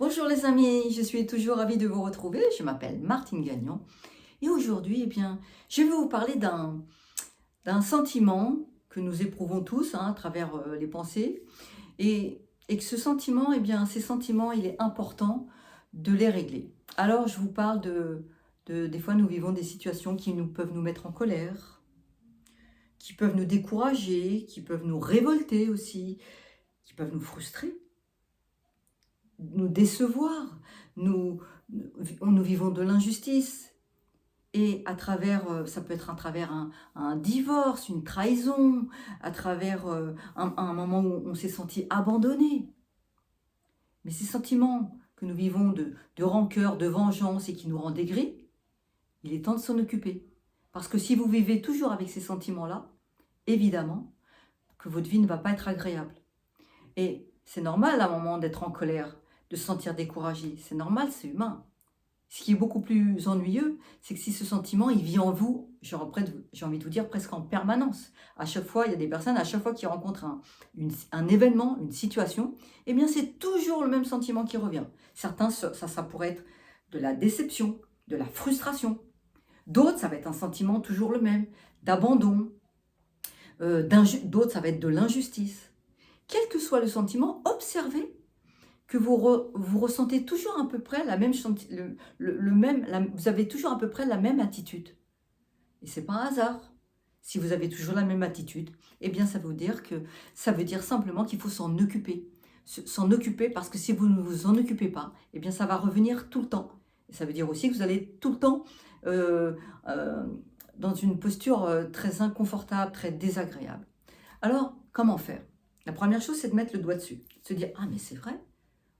Bonjour les amis, je suis toujours ravie de vous retrouver. Je m'appelle Martine Gagnon et aujourd'hui, je vais vous parler d'un sentiment que nous éprouvons tous à travers les pensées et que ce sentiment, ces sentiments, il est important de les régler. Alors, je vous parle des fois, nous vivons des situations qui peuvent nous mettre en colère, qui peuvent nous décourager, qui peuvent nous révolter aussi, qui peuvent nous frustrer, nous décevoir. Nous vivons de l'injustice. Et à travers, ça peut être à travers un divorce, une trahison, à travers un moment où on s'est senti abandonné. Mais ces sentiments que nous vivons de rancœur, de vengeance et qui nous rendent aigris, il est temps de s'en occuper. Parce que si vous vivez toujours avec ces sentiments-là, évidemment que votre vie ne va pas être agréable. Et c'est normal à un moment d'être en colère, de se sentir découragé. C'est normal, c'est humain. Ce qui est beaucoup plus ennuyeux, c'est que si ce sentiment, il vit en vous, j'ai envie de vous dire presque en permanence. À chaque fois, il y a des personnes, à chaque fois qu'ils rencontrent un événement, une situation, eh bien c'est toujours le même sentiment qui revient. Certains, ça pourrait être de la déception, de la frustration. D'autres, ça va être un sentiment toujours le même, d'abandon. D'autres, ça va être de l'injustice. Quel que soit le sentiment, observez que vous ressentez toujours à peu près la même, vous avez toujours à peu près la même attitude. Et c'est pas un hasard. Si vous avez toujours la même attitude, eh bien ça veut dire simplement qu'il faut s'en occuper. S'en occuper parce que si vous ne vous en occupez pas, eh bien ça va revenir tout le temps. Et ça veut dire aussi que vous allez tout le temps dans une posture très inconfortable, très désagréable. Alors, comment faire? La première chose, c'est de mettre le doigt dessus. Se dire, ah mais c'est vrai.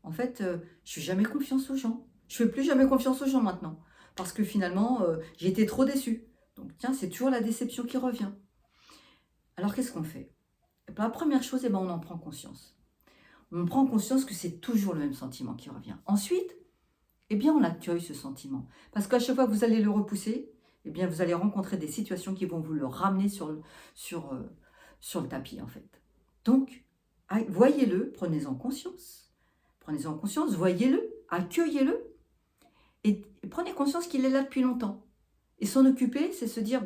En fait, je fais jamais confiance aux gens. Je fais plus jamais confiance aux gens maintenant. Parce que finalement, j'ai été trop déçue. Donc tiens, c'est toujours la déception qui revient. Alors qu'est-ce qu'on fait? La première chose, on en prend conscience. On prend conscience que c'est toujours le même sentiment qui revient. Ensuite, on accueille ce sentiment. Parce qu'à chaque fois que vous allez le repousser, vous allez rencontrer des situations qui vont vous le ramener sur le tapis, en fait. Donc, voyez-le, prenez-en conscience. Prenez-en conscience, voyez-le, accueillez-le et prenez conscience qu'il est là depuis longtemps. Et s'en occuper, c'est se dire,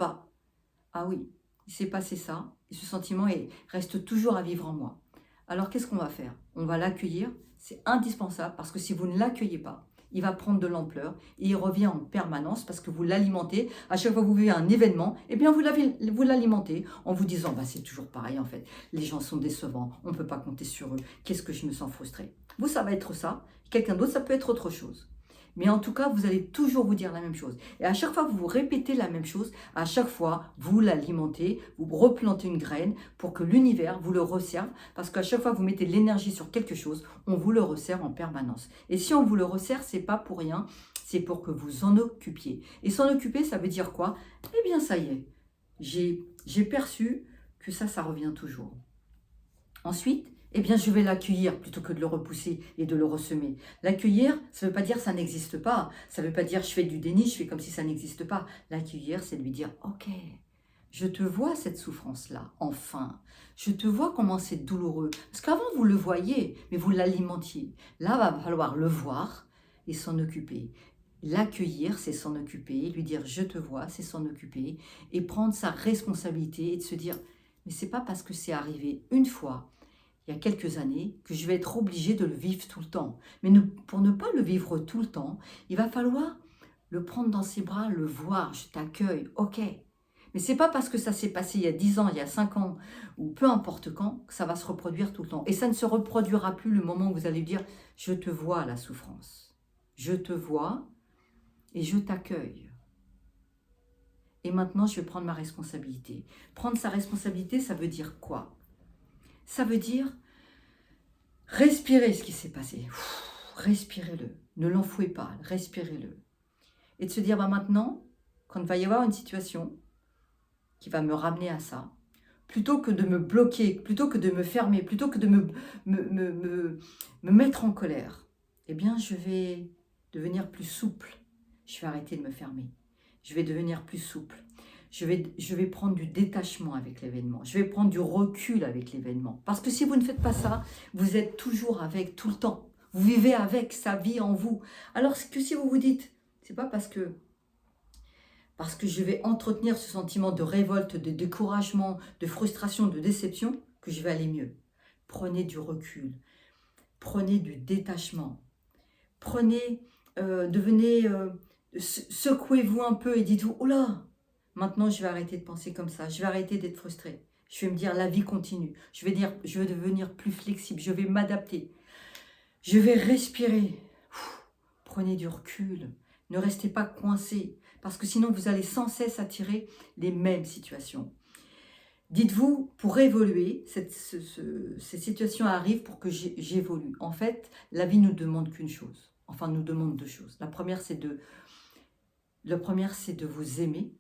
ah oui, il s'est passé ça, et ce sentiment reste toujours à vivre en moi. Alors qu'est-ce qu'on va faire? On va l'accueillir, c'est indispensable, parce que si vous ne l'accueillez pas, il va prendre de l'ampleur et il revient en permanence parce que vous l'alimentez. À chaque fois que vous vivez un événement, vous l'alimentez en vous disant, c'est toujours pareil en fait, les gens sont décevants, on ne peut pas compter sur eux, qu'est-ce que je me sens frustrée. Vous, ça va être ça, quelqu'un d'autre, ça peut être autre chose. Mais en tout cas, vous allez toujours vous dire la même chose. Et à chaque fois que vous répétez la même chose, à chaque fois, vous l'alimentez, vous replantez une graine pour que l'univers vous le resserve. Parce qu'à chaque fois que vous mettez de l'énergie sur quelque chose, on vous le resserre en permanence. Et si on vous le resserre, c'est pas pour rien, c'est pour que vous en occupiez. Et s'en occuper, ça veut dire quoi? Eh bien, ça y est, j'ai perçu que ça revient toujours. Ensuite, je vais l'accueillir plutôt que de le repousser et de le ressemer. L'accueillir, ça ne veut pas dire ça n'existe pas. Ça ne veut pas dire je fais du déni, je fais comme si ça n'existe pas. L'accueillir, c'est de lui dire, ok, je te vois cette souffrance-là, enfin. Je te vois comment c'est douloureux. Parce qu'avant, vous le voyiez, mais vous l'alimentiez. Là, va falloir le voir et s'en occuper. L'accueillir, c'est s'en occuper. Lui dire, je te vois, c'est s'en occuper. Et prendre sa responsabilité et de se dire, mais c'est pas parce que c'est arrivé une fois, il y a quelques années, que je vais être obligée de le vivre tout le temps. Mais pour ne pas le vivre tout le temps, il va falloir le prendre dans ses bras, le voir, je t'accueille, ok. Mais c'est pas parce que ça s'est passé il y a 10 ans, il y a 5 ans, ou peu importe quand, que ça va se reproduire tout le temps. Et ça ne se reproduira plus le moment où vous allez dire, je te vois la souffrance. Je te vois et je t'accueille. Et maintenant, je vais prendre ma responsabilité. Prendre sa responsabilité, ça veut dire quoi? Ça veut dire respirer ce qui s'est passé. Respirez-le. Ne l'enfouez pas. Respirez-le. Et de se dire, maintenant, quand il va y avoir une situation qui va me ramener à ça, plutôt que de me bloquer, plutôt que de me fermer, plutôt que de me mettre en colère, je vais devenir plus souple. Je vais arrêter de me fermer. Je vais devenir plus souple. Je vais prendre du détachement avec l'événement. Je vais prendre du recul avec l'événement. Parce que si vous ne faites pas ça, vous êtes toujours avec tout le temps. Vous vivez avec sa vie en vous. Alors que si vous vous dites, c'est pas parce que je vais entretenir ce sentiment de révolte, de découragement, de frustration, de déception, que je vais aller mieux. Prenez du recul, prenez du détachement, devenez, secouez-vous un peu et dites-vous, oh là, maintenant je vais arrêter de penser comme ça, je vais arrêter d'être frustré. Je vais me dire, la vie continue, je vais devenir plus flexible, je vais m'adapter, je vais respirer. Prenez du recul, ne restez pas coincé, parce que sinon vous allez sans cesse attirer les mêmes situations. Dites-vous, pour évoluer, ces situations arrivent pour que j'évolue. En fait, la vie nous demande qu'une chose, enfin nous demande deux choses. La première, c'est de vous aimer,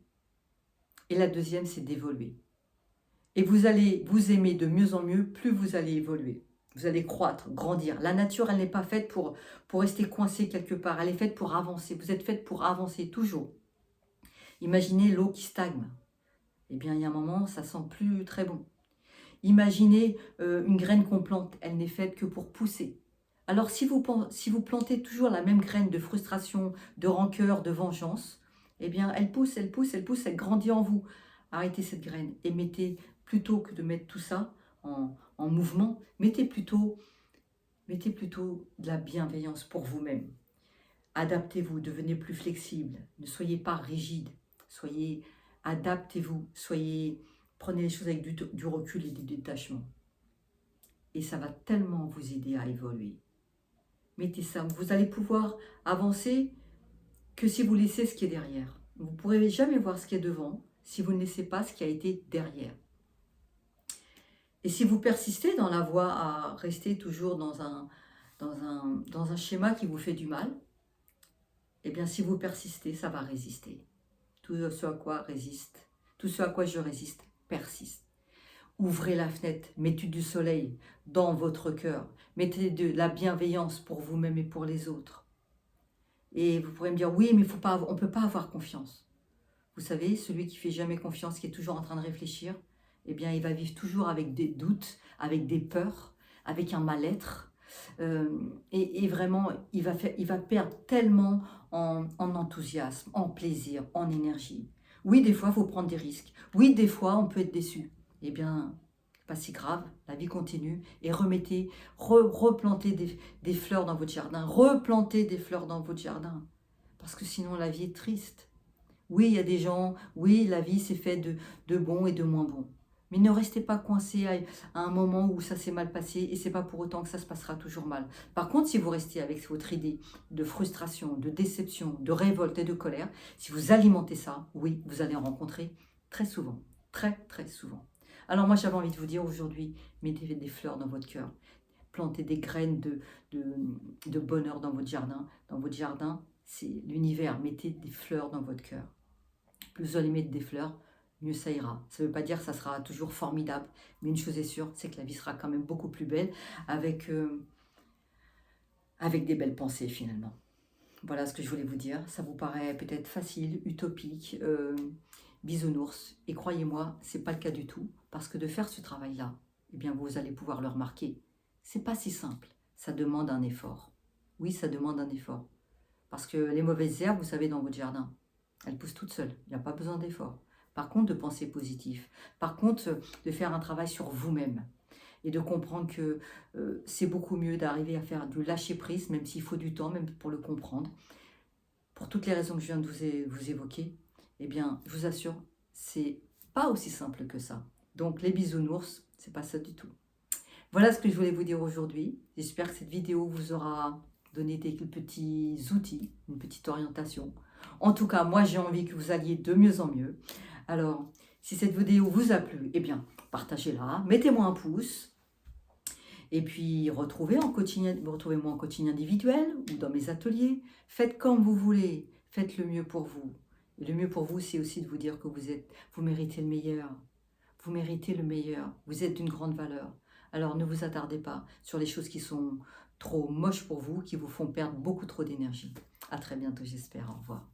et la deuxième, c'est d'évoluer. Et vous allez vous aimer de mieux en mieux, plus vous allez évoluer. Vous allez croître, grandir. La nature, elle n'est pas faite pour rester coincée quelque part. Elle est faite pour avancer. Vous êtes faite pour avancer, toujours. Imaginez l'eau qui stagne. Eh bien, il y a un moment, ça sent plus très bon. Imaginez une graine qu'on plante. Elle n'est faite que pour pousser. Alors, si vous plantez toujours la même graine de frustration, de rancœur, de vengeance, eh bien, elle pousse, elle pousse, elle pousse, elle grandit en vous. Arrêtez cette graine et mettez, plutôt que de mettre tout ça en mouvement, mettez plutôt de la bienveillance pour vous-même. Adaptez-vous, devenez plus flexible, ne soyez pas rigide, adaptez-vous, prenez les choses avec du recul et du détachement. Et ça va tellement vous aider à évoluer. Mettez ça, vous allez pouvoir avancer que si vous laissez ce qui est derrière. Vous ne pourrez jamais voir ce qui est devant si vous ne laissez pas ce qui a été derrière. Et si vous persistez dans la voie à rester toujours dans un schéma qui vous fait du mal, eh bien si vous persistez, ça va résister. Tout ce à quoi je résiste, persiste. Ouvrez la fenêtre, mettez du soleil dans votre cœur, mettez de la bienveillance pour vous-même et pour les autres. Et vous pourrez me dire, oui, mais on ne peut pas avoir confiance. Vous savez, celui qui ne fait jamais confiance, qui est toujours en train de réfléchir, eh bien, il va vivre toujours avec des doutes, avec des peurs, avec un mal-être. Et vraiment, il va perdre tellement en enthousiasme, en plaisir, en énergie. Oui, des fois, il faut prendre des risques. Oui, des fois, on peut être déçu. Eh bien, pas si grave, la vie continue. Et replantez des fleurs dans votre jardin. Replantez des fleurs dans votre jardin. Parce que sinon, la vie est triste. Oui, il y a des gens, oui, la vie c'est fait de bons et de moins bons. Mais ne restez pas coincé à un moment où ça s'est mal passé et c'est pas pour autant que ça se passera toujours mal. Par contre, si vous restez avec votre idée de frustration, de déception, de révolte et de colère, si vous alimentez ça, oui, vous allez en rencontrer très souvent, très très souvent. Alors moi, j'avais envie de vous dire aujourd'hui, mettez des fleurs dans votre cœur, plantez des graines de bonheur dans votre jardin. Dans votre jardin, c'est l'univers, mettez des fleurs dans votre cœur. Plus vous allez mettre des fleurs, mieux ça ira. Ça ne veut pas dire que ça sera toujours formidable, mais une chose est sûre, c'est que la vie sera quand même beaucoup plus belle avec des belles pensées finalement. Voilà ce que je voulais vous dire. Ça vous paraît peut-être facile, utopique, bisounours. Et croyez-moi, ce n'est pas le cas du tout, parce que de faire ce travail-là, eh bien vous allez pouvoir le remarquer. Ce n'est pas si simple, ça demande un effort. Oui, ça demande un effort. Parce que les mauvaises herbes, vous savez, dans votre jardin, elles poussent toutes seules, il n'y a pas besoin d'effort. Par contre, de penser positif. Par contre, de faire un travail sur vous-même. Et de comprendre que c'est beaucoup mieux d'arriver à faire du lâcher-prise, même s'il faut du temps, même pour le comprendre. Pour toutes les raisons que je viens de vous évoquer, eh bien, je vous assure, c'est pas aussi simple que ça. Donc, les bisounours, c'est pas ça du tout. Voilà ce que je voulais vous dire aujourd'hui. J'espère que cette vidéo vous aura donné des petits outils, une petite orientation. En tout cas, moi, j'ai envie que vous alliez de mieux en mieux. Alors, si cette vidéo vous a plu, eh bien, partagez-la, mettez-moi un pouce. Et puis, retrouvez-moi en coaching individuel ou dans mes ateliers. Faites comme vous voulez, faites le mieux pour vous. Et le mieux pour vous, c'est aussi de vous dire que vous méritez le meilleur. Vous méritez le meilleur. Vous êtes d'une grande valeur. Alors, ne vous attardez pas sur les choses qui sont trop moches pour vous, qui vous font perdre beaucoup trop d'énergie. À très bientôt, j'espère. Au revoir.